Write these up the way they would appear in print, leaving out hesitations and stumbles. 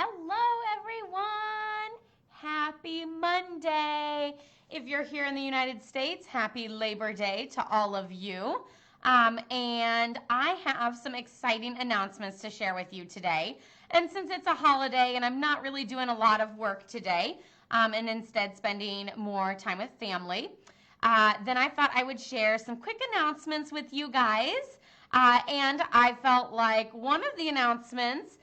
Hello, everyone. Happy Monday. If you're here in the United States, happy Labor Day to all of you. And I have some exciting announcements to share with you today. And since it's a holiday and I'm not really doing a lot of work today, and instead spending more time with family, then I thought I would share some quick announcements with you guys. And I felt like one of the announcements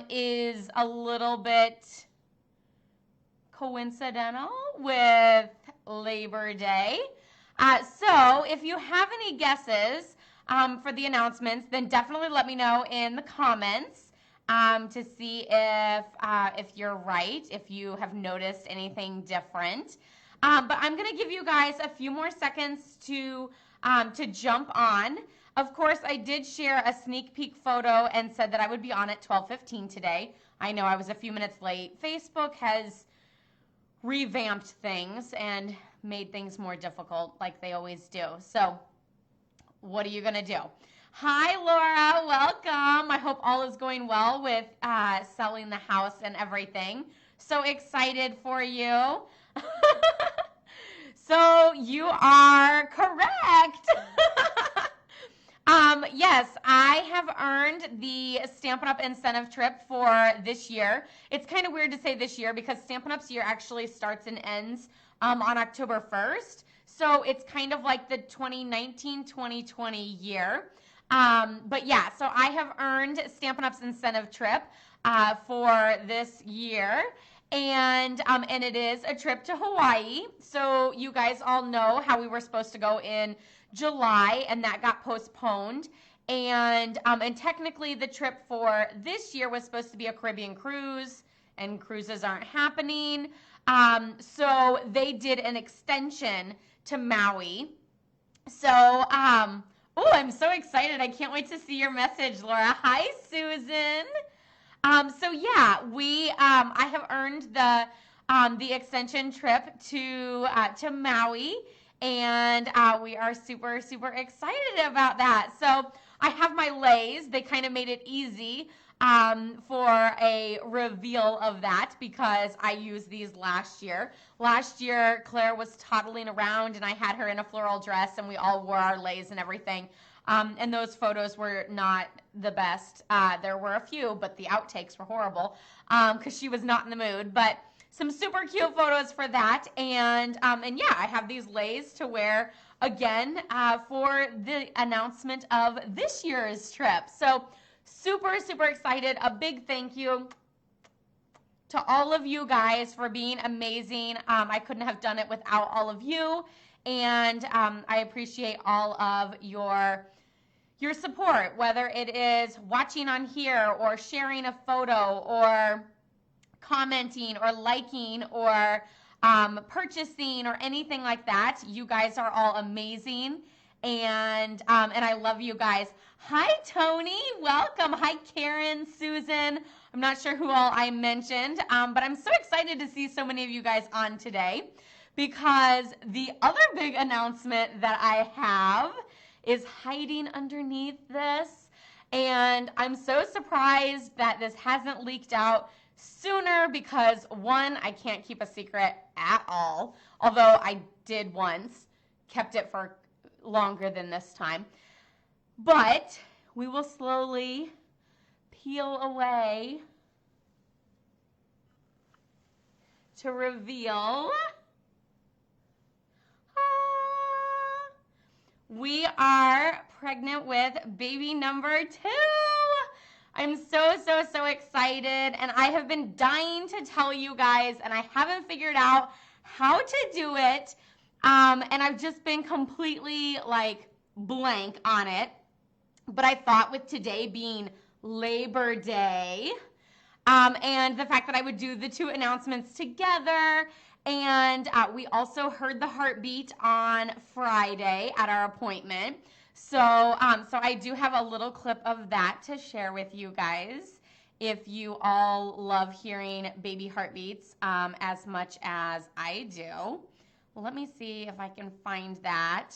is a little bit coincidental with Labor Day. So if you have any guesses for the announcements, then definitely let me know in the comments to see if you're right, if you have noticed anything different. But I'm going to give you guys a few more seconds to jump on. Of course, I did share a sneak peek photo and said that I would be on at 12:15 today. I know I was a few minutes late. Facebook has revamped things and made things more difficult like they always do. So what are you going to do? Hi, Laura. Welcome. I hope all is going well with selling the house and everything. So excited for you. So you are correct. Yes, I have earned the Stampin' Up! Incentive trip for this year. It's kind of weird to say this year because Stampin' Up's year actually starts and ends on October 1st. So it's kind of like the 2019-2020 year. But yeah, so I have earned Stampin' Up's incentive trip for this year. And it is a trip to Hawaii. So you guys all know how we were supposed to go in July, and that got postponed. And technically the trip for this year was supposed to be a Caribbean cruise, and cruises aren't happening. So they did an extension to Maui. So, oh, I'm so excited. I can't wait to see your message, Laura. Hi, Susan. So yeah, I have earned the extension trip to Maui, and we are super, super excited about that. So I have my lays. They kind of made it easy for a reveal of that because I used these last year. Last year, Claire was toddling around, and I had her in a floral dress, and we all wore our lays and everything. And those photos were not the best. There were a few, but the outtakes were horrible because she was not in the mood. But some super cute photos for that. And yeah, I have these lays to wear again for the announcement of this year's trip. So super, super excited. A big thank you to all of you guys for being amazing. I couldn't have done it without all of you. And I appreciate all of your support, whether it is watching on here or sharing a photo or commenting or liking or purchasing or anything like that. You guys are all amazing, and I love you guys. Hi, Tony. Welcome. Hi, Karen, Susan. I'm not sure who all I mentioned, but I'm so excited to see so many of you guys on today because the other big announcement that I have is hiding underneath this, and I'm so surprised that this hasn't leaked out sooner because one, I can't keep a secret at all, although I did once, kept it for longer than this time, but we will slowly peel away to reveal we are pregnant with baby number 2. I'm so, so, so excited, and I have been dying to tell you guys, and I haven't figured out how to do it, and I've just been completely, like, blank on it, but I thought with today being Labor Day, and the fact that I would do the two announcements together. And we also heard the heartbeat on Friday at our appointment. So I do have a little clip of that to share with you guys if you all love hearing baby heartbeats as much as I do. Let me see if I can find that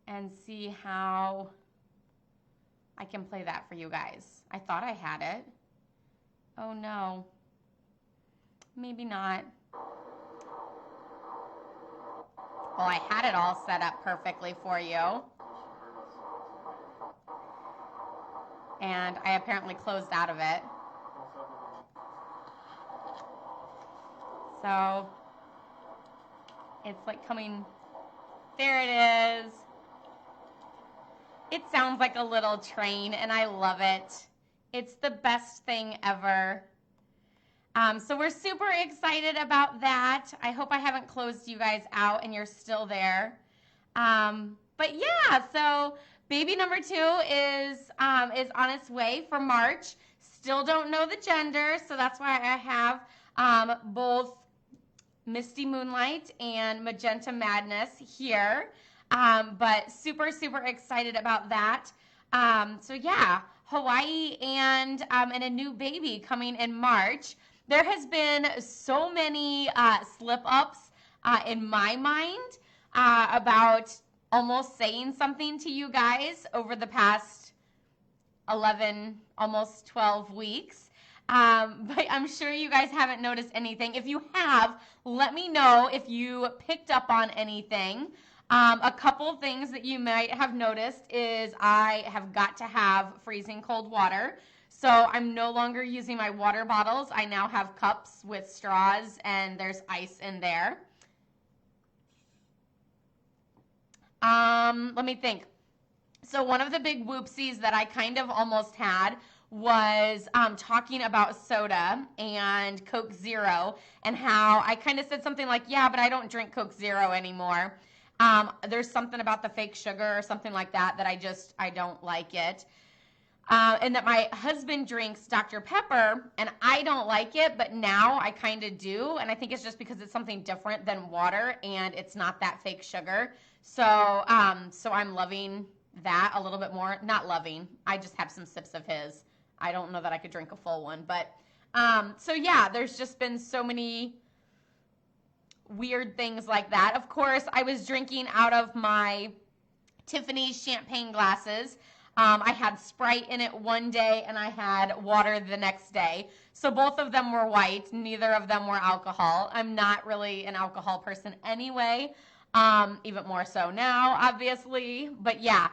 and see how I can play that for you guys. I thought I had it. Oh no. Maybe not. Well, I had it all set up perfectly for you. And I apparently closed out of it. So it's like coming, there it is. It sounds like a little train and I love it. It's the best thing ever. So we're super excited about that. I hope I haven't closed you guys out and you're still there. But yeah, so baby number 2 is on its way for March. Still don't know the gender, so that's why I have both Misty Moonlight and Magenta Madness here. But super, super excited about that. So yeah, Hawaii and a new baby coming in March. There has been so many slip-ups in my mind about almost saying something to you guys over the past 11, almost 12 weeks. But I'm sure you guys haven't noticed anything. If you have, let me know if you picked up on anything. A couple of things that you might have noticed is I have got to have freezing cold water. So I'm no longer using my water bottles. I now have cups with straws and there's ice in there. Let me think. So one of the big whoopsies that I kind of almost had was talking about soda and Coke Zero and how I kind of said something like, yeah, but I don't drink Coke Zero anymore. There's something about the fake sugar or something like that that I don't like it. And that my husband drinks Dr. Pepper, and I don't like it, but now I kind of do, and I think it's just because it's something different than water, and it's not that fake sugar. So, so I'm loving that a little bit more. Not loving. I just have some sips of his. I don't know that I could drink a full one, but so yeah, there's just been so many weird things like that. Of course, I was drinking out of my Tiffany's champagne glasses. I had Sprite in it one day and I had water the next day. So both of them were white. Neither of them were alcohol. I'm not really an alcohol person anyway. Even more so now, obviously. But yeah.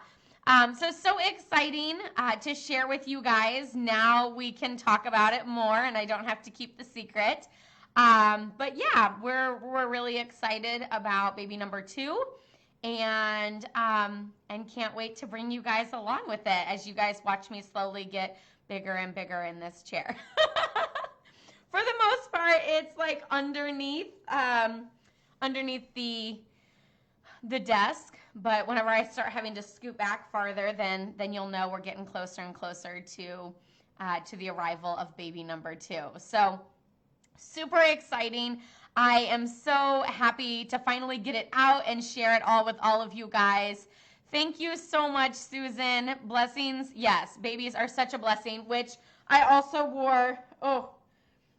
So exciting to share with you guys. Now we can talk about it more and I don't have to keep the secret. But yeah, we're really excited about baby number 2. And can't wait to bring you guys along with it as you guys watch me slowly get bigger and bigger in this chair. For the most part, it's like underneath the desk, but whenever I start having to scoot back farther, then you'll know we're getting closer and closer to the arrival of baby number 2. So super exciting. I am so happy to finally get it out and share it all with all of you guys. Thank you so much, Susan. Blessings. Yes, babies are such a blessing, which I also wore. Oh,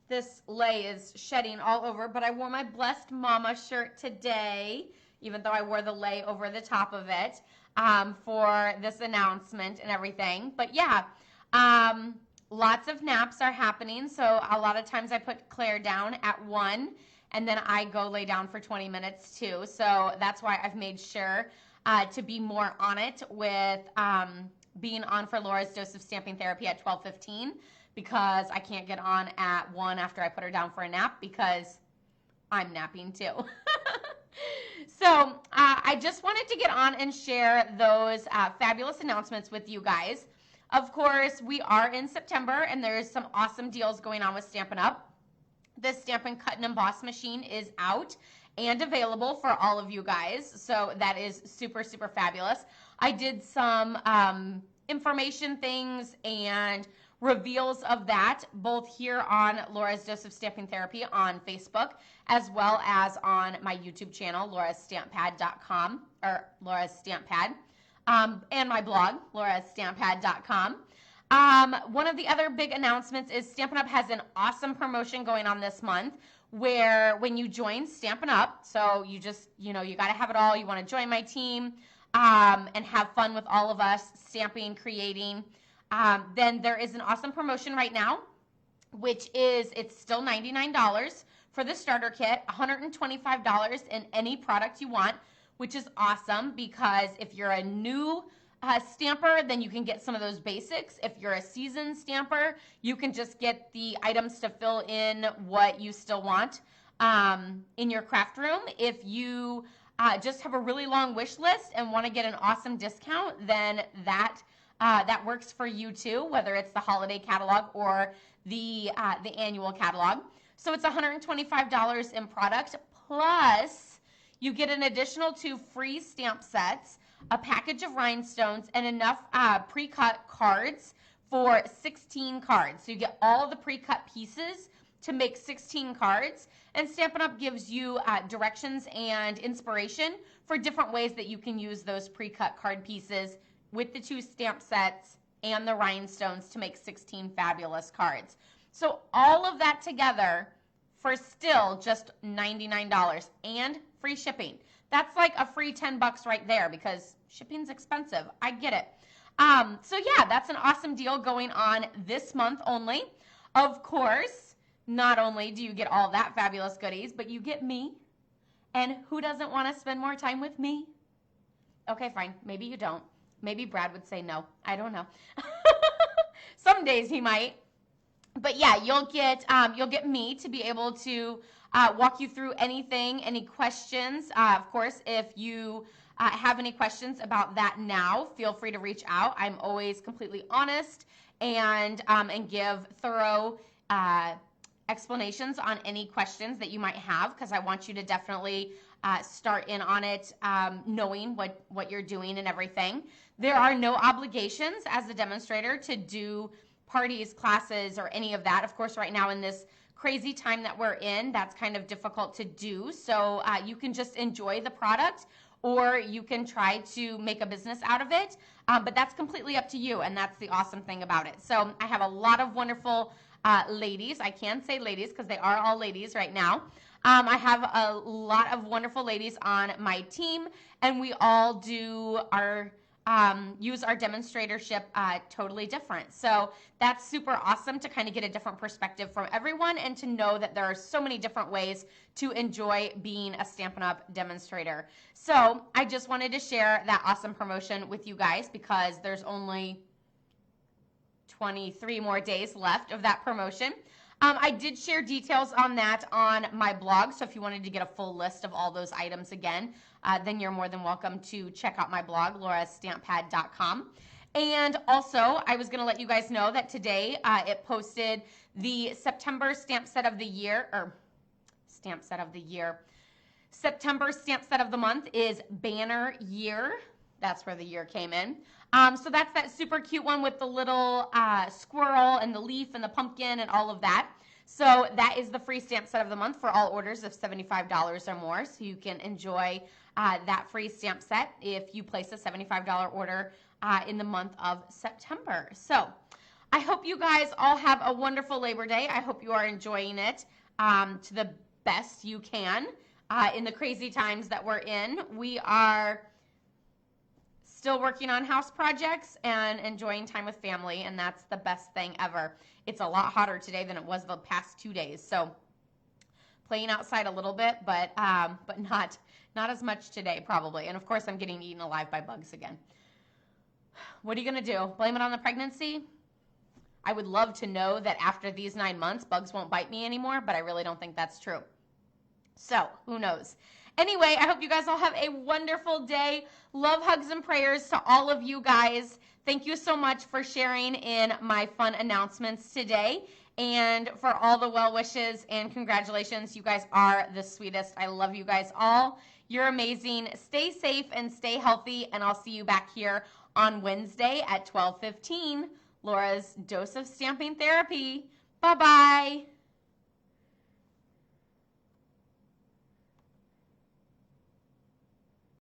this lei is shedding all over, but I wore my Blessed Mama shirt today, even though I wore the lei over the top of it for this announcement and everything. But yeah, lots of naps are happening. So a lot of times I put Claire down at 1. And then I go lay down for 20 minutes too. So that's why I've made sure to be more on it with being on for Laura's dose of stamping therapy at 12:15 because I can't get on at 1 after I put her down for a nap because I'm napping too. So I just wanted to get on and share those fabulous announcements with you guys. Of course, we are in September and there's some awesome deals going on with Stampin' Up. The Stampin' Cut and Emboss machine is out and available for all of you guys. So that is super, super fabulous. I did some information things and reveals of that both here on Laura's Dose of Stamping Therapy on Facebook as well as on my YouTube channel, laurastampad.com or Laura's Stamp Pad, and my blog, laurastampad.com. One of the other big announcements is Stampin' Up! Has an awesome promotion going on this month where when you join Stampin' Up!, so you just, you got to have it all. You want to join my team and have fun with all of us stamping, creating. Then there is an awesome promotion right now which is, it's still $99 for the starter kit, $125 in any product you want, which is awesome because if you're a new stamper, then you can get some of those basics. If you're a seasoned stamper, you can just get the items to fill in what you still want in your craft room. If you just have a really long wish list and want to get an awesome discount, then that works for you too, whether it's the holiday catalog or the annual catalog. So it's $125 in product, plus you get an additional 2 free stamp sets, a package of rhinestones, and enough pre-cut cards for 16 cards. So you get all the pre-cut pieces to make 16 cards, and Stampin' Up! Gives you directions and inspiration for different ways that you can use those pre-cut card pieces with the 2 stamp sets and the rhinestones to make 16 fabulous cards. So all of that together for still just $99 and free shipping. That's like a free $10 right there because shipping's expensive. I get it. So yeah, that's an awesome deal going on this month only. Of course, not only do you get all that fabulous goodies, but you get me. And who doesn't want to spend more time with me? Okay, fine. Maybe you don't. Maybe Brad would say no. I don't know. Some days he might. But yeah, you'll get me to be able to walk you through anything, any questions. Of course, if you have any questions about that now, feel free to reach out. I'm always completely honest and give thorough explanations on any questions that you might have, because I want you to definitely start in on it, knowing what you're doing and everything. There are no obligations as a demonstrator to do parties, classes, or any of that. Of course, right now in this crazy time that we're in, that's kind of difficult to do. So you can just enjoy the product, or you can try to make a business out of it. But that's completely up to you, and that's the awesome thing about it. So I have a lot of wonderful ladies. I can say ladies because they are all ladies right now. I have a lot of wonderful ladies on my team, and we all do our use our demonstratorship totally different. So that's super awesome to kind of get a different perspective from everyone and to know that there are so many different ways to enjoy being a Stampin' Up! Demonstrator. So I just wanted to share that awesome promotion with you guys because there's only 23 more days left of that promotion. I did share details on that on my blog, so if you wanted to get a full list of all those items again, then you're more than welcome to check out my blog, laurastamppad.com. And also, I was going to let you guys know that today it posted the September stamp set of the year, September stamp set of the month is Banner Year. That's where the year came in. So that's that super cute one with the little squirrel and the leaf and the pumpkin and all of that. So that is the free stamp set of the month for all orders of $75 or more. So you can enjoy that free stamp set if you place a $75 order in the month of September. So I hope you guys all have a wonderful Labor Day. I hope you are enjoying it to the best you can in the crazy times that we're in. We are still working on house projects and enjoying time with family, and that's the best thing ever. It's a lot hotter today than it was the past 2 days, so playing outside a little bit, but not as much today probably. And of course, I'm getting eaten alive by bugs again. What are you gonna do? Blame it on the pregnancy? I would love to know that after these 9 months, bugs won't bite me anymore, but I really don't think that's true. So who knows? Anyway, I hope you guys all have a wonderful day. Love, hugs, and prayers to all of you guys. Thank you so much for sharing in my fun announcements today and for all the well wishes and congratulations. You guys are the sweetest. I love you guys all. You're amazing. Stay safe and stay healthy, and I'll see you back here on Wednesday at 12:15. Laura's Dose of Stamping Therapy. Bye-bye.